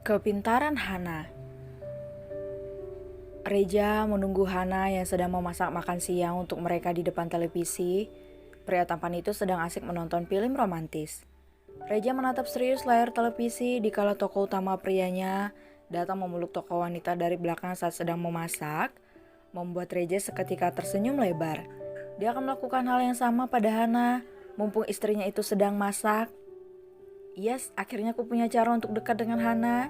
Kepintaran Hana. Reja menunggu Hana yang sedang memasak makan siang untuk mereka di depan televisi. Pria tampan itu sedang asik menonton film romantis. Reja menatap serius layar televisi dikala tokoh utama prianya datang memeluk tokoh wanita dari belakang saat sedang memasak, membuat Reja seketika tersenyum lebar. Dia akan melakukan hal yang sama pada Hana, mumpung istrinya itu sedang masak. Yes, akhirnya aku punya cara untuk dekat dengan Hana.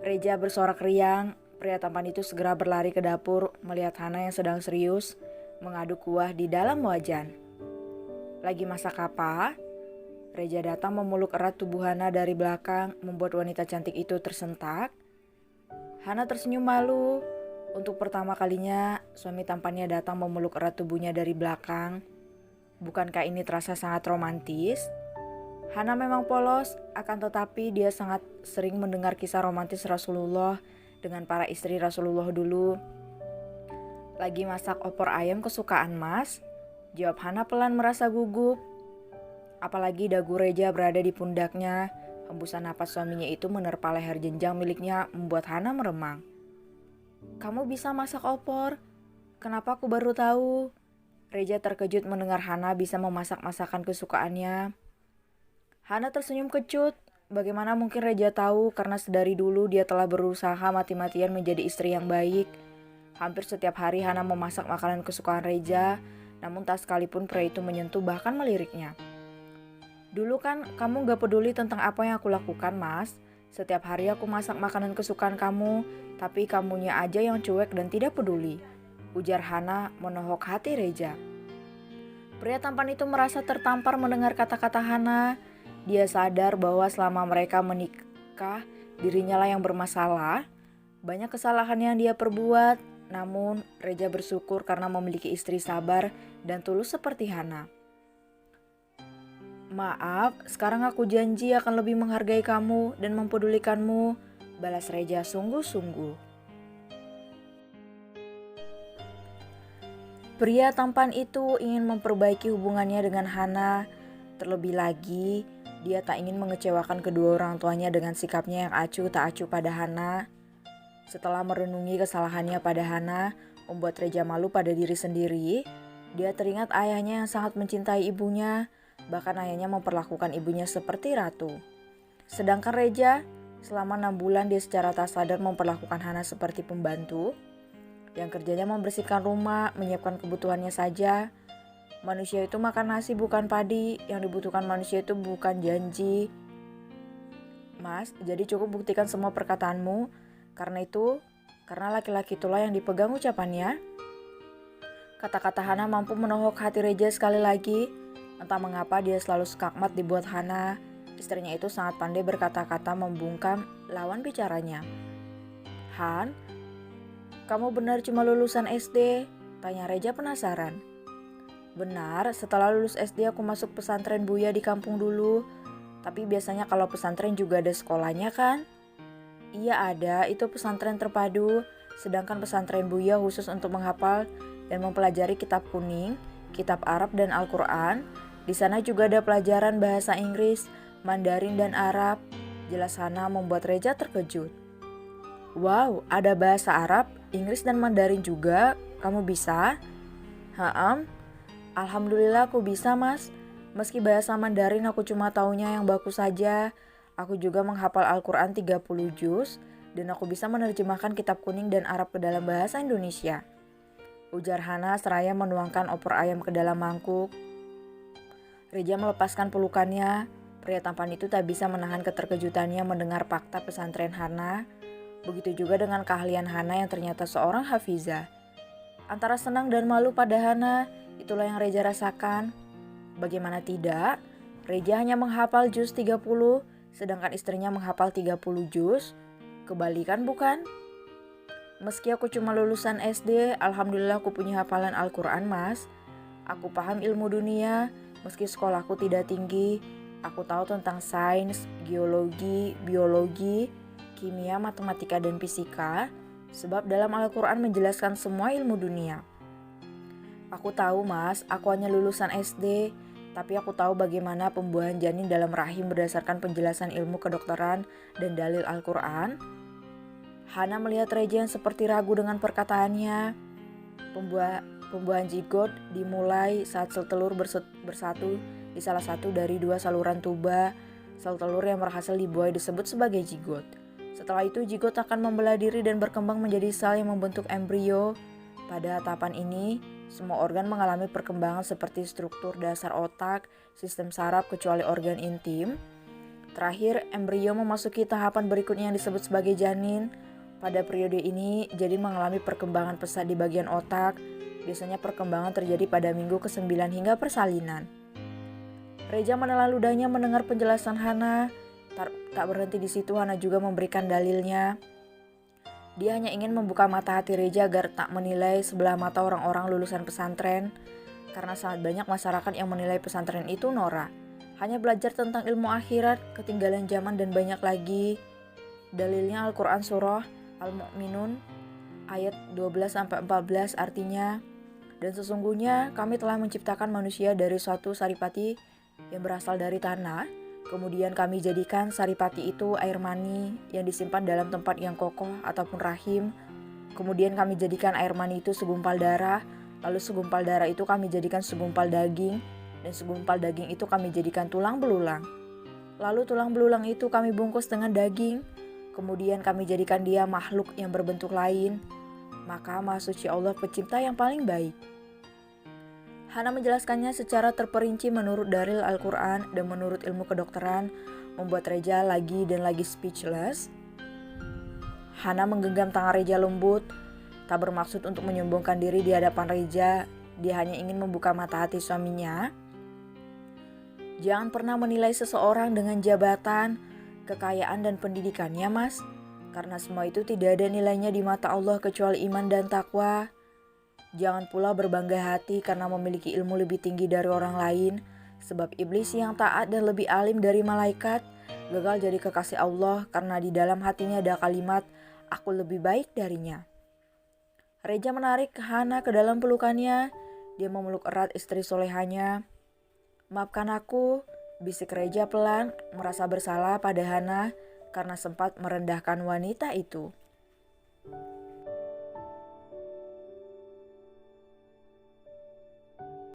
Reja bersorak riang. Pria tampan itu segera berlari ke dapur melihat Hana yang sedang serius mengaduk kuah di dalam wajan. Lagi masak apa? Reja datang memeluk erat tubuh Hana dari belakang, membuat wanita cantik itu tersentak. Hana tersenyum malu. Untuk pertama kalinya, suami tampannya datang memeluk erat tubuhnya dari belakang. Bukankah ini terasa sangat romantis? Hana memang polos, akan tetapi dia sangat sering mendengar kisah romantis Rasulullah dengan para istri Rasulullah dulu. Lagi masak opor ayam kesukaan Mas? Jawab Hana pelan merasa gugup. Apalagi dagu Reja berada di pundaknya, hembusan napas suaminya itu menerpa leher jenjang miliknya membuat Hana meremang. Kamu bisa masak opor? Kenapa aku baru tahu? Reja terkejut mendengar Hana bisa memasak masakan kesukaannya. Hana tersenyum kecut. Bagaimana mungkin Reja tahu karena sedari dulu dia telah berusaha mati-matian menjadi istri yang baik. Hampir setiap hari Hana memasak makanan kesukaan Reja, namun tak sekalipun pria itu menyentuh bahkan meliriknya. Dulu kan kamu gak peduli tentang apa yang aku lakukan, Mas. Setiap hari aku masak makanan kesukaan kamu, tapi kamunya aja yang cuek dan tidak peduli. Ujar Hana menohok hati Reja. Pria tampan itu merasa tertampar mendengar kata-kata Hana. Dia sadar bahwa selama mereka menikah, dirinya lah yang bermasalah. Banyak kesalahan yang dia perbuat, namun Reja bersyukur karena memiliki istri sabar dan tulus seperti Hana. Maaf, sekarang aku janji akan lebih menghargai kamu dan mempedulikanmu, balas Reja sungguh-sungguh. Pria tampan itu ingin memperbaiki hubungannya dengan Hana. Terlebih lagi, dia tak ingin mengecewakan kedua orang tuanya dengan sikapnya yang acuh tak acuh pada Hana. Setelah merenungi kesalahannya pada Hana, membuat Reja malu pada diri sendiri, dia teringat ayahnya yang sangat mencintai ibunya, bahkan ayahnya memperlakukan ibunya seperti ratu. Sedangkan Reja, selama 6 bulan dia secara tak sadar memperlakukan Hana seperti pembantu, yang kerjanya membersihkan rumah, menyiapkan kebutuhannya saja. Manusia itu makan nasi bukan padi, yang dibutuhkan manusia itu bukan janji. Mas, jadi cukup buktikan semua perkataanmu, karena laki-laki itulah yang dipegang ucapannya. Kata-kata Hana mampu menohok hati Reja sekali lagi. Entah mengapa dia selalu skakmat dibuat Hana. Istrinya itu sangat pandai berkata-kata membungkam lawan bicaranya. Han, kamu benar cuma lulusan SD? Tanya Reja penasaran. Benar, setelah lulus SD aku masuk pesantren Buya di kampung dulu. Tapi biasanya kalau pesantren juga ada sekolahnya kan? Iya ada, itu pesantren terpadu. Sedangkan pesantren Buya khusus untuk menghafal dan mempelajari kitab kuning, kitab Arab dan Al-Quran. Di sana juga ada pelajaran bahasa Inggris, Mandarin dan Arab. Jelas Hana membuat Reja terkejut. Wow, ada bahasa Arab, Inggris dan Mandarin juga. Kamu bisa? Alhamdulillah aku bisa, Mas. Meski bahasa Mandarin aku cuma taunya yang baku saja. Aku juga menghafal Al-Quran 30 juz dan aku bisa menerjemahkan kitab kuning dan Arab ke dalam bahasa Indonesia. Ujar Hana seraya menuangkan opor ayam ke dalam mangkuk. Reja melepaskan pelukannya. Pria tampan itu tak bisa menahan keterkejutannya mendengar fakta pesantren Hana. Begitu juga dengan keahlian Hana yang ternyata seorang hafizah. Antara senang dan malu pada Hana, itulah yang Reja rasakan. Bagaimana tidak, Reja hanya menghafal juz 30, sedangkan istrinya menghafal 30 juz. Kebalikan bukan? Meski aku cuma lulusan SD, alhamdulillah aku punya hafalan Al-Quran, Mas. Aku paham ilmu dunia, Meski sekolahku tidak tinggi, aku tahu tentang sains, geologi, biologi, kimia, matematika, dan fisika, sebab dalam Al-Quran menjelaskan semua ilmu dunia. Aku tahu mas, aku hanya lulusan SD, tapi aku tahu bagaimana pembuahan janin dalam rahim berdasarkan penjelasan ilmu kedokteran dan dalil Al-Quran. Hana melihat Reja yang seperti ragu dengan perkataannya. Pembuahan zigot dimulai saat sel telur bersatu di salah satu dari dua saluran tuba. Sel telur yang berhasil dibuai disebut sebagai zigot. Setelah itu zigot akan membelah diri dan berkembang menjadi sel yang membentuk embrio. Pada tahapan ini, semua organ mengalami perkembangan seperti struktur dasar otak, sistem saraf kecuali organ intim. Terakhir, embrio memasuki tahapan berikutnya yang disebut sebagai janin. Pada periode ini, janin mengalami perkembangan pesat di bagian otak. Biasanya perkembangan terjadi pada minggu ke-9 hingga persalinan. Reja menelan ludahnya mendengar penjelasan Hana. Tak berhenti di situ, Hana juga memberikan dalilnya. Dia hanya ingin membuka mata hati Reja agar tak menilai sebelah mata orang-orang lulusan pesantren. Karena sangat banyak masyarakat yang menilai pesantren itu norak. Hanya belajar tentang ilmu akhirat, ketinggalan zaman dan banyak lagi. Dalilnya Al-Quran surah Al-Mu'minun ayat 12-14 artinya, dan sesungguhnya kami telah menciptakan manusia dari suatu saripati yang berasal dari tanah. Kemudian kami jadikan saripati itu air mani yang disimpan dalam tempat yang kokoh ataupun rahim. Kemudian kami jadikan air mani itu segumpal darah. Lalu segumpal darah itu kami jadikan segumpal daging. Dan segumpal daging itu kami jadikan tulang belulang. Lalu tulang belulang itu kami bungkus dengan daging. Kemudian kami jadikan dia makhluk yang berbentuk lain. Maka Maha Suci Allah pencipta yang paling baik. Hana menjelaskannya secara terperinci menurut dalil Al-Quran dan menurut ilmu kedokteran, membuat Reja lagi dan lagi speechless. Hana menggenggam tangan Reja lembut, tak bermaksud untuk menyombongkan diri di hadapan Reja. Dia hanya ingin membuka mata hati suaminya. Jangan pernah menilai seseorang dengan jabatan, kekayaan, dan pendidikannya, mas. Karena semua itu tidak ada nilainya di mata Allah kecuali iman dan takwa. Jangan pula berbangga hati karena memiliki ilmu lebih tinggi dari orang lain, sebab iblis yang taat dan lebih alim dari malaikat gagal jadi kekasih Allah karena di dalam hatinya ada kalimat, aku lebih baik darinya. Reja menarik Hana ke dalam pelukannya. Dia memeluk erat istri solehanya. Maafkan aku, bisik Reja pelan, merasa bersalah pada Hana karena sempat merendahkan wanita itu.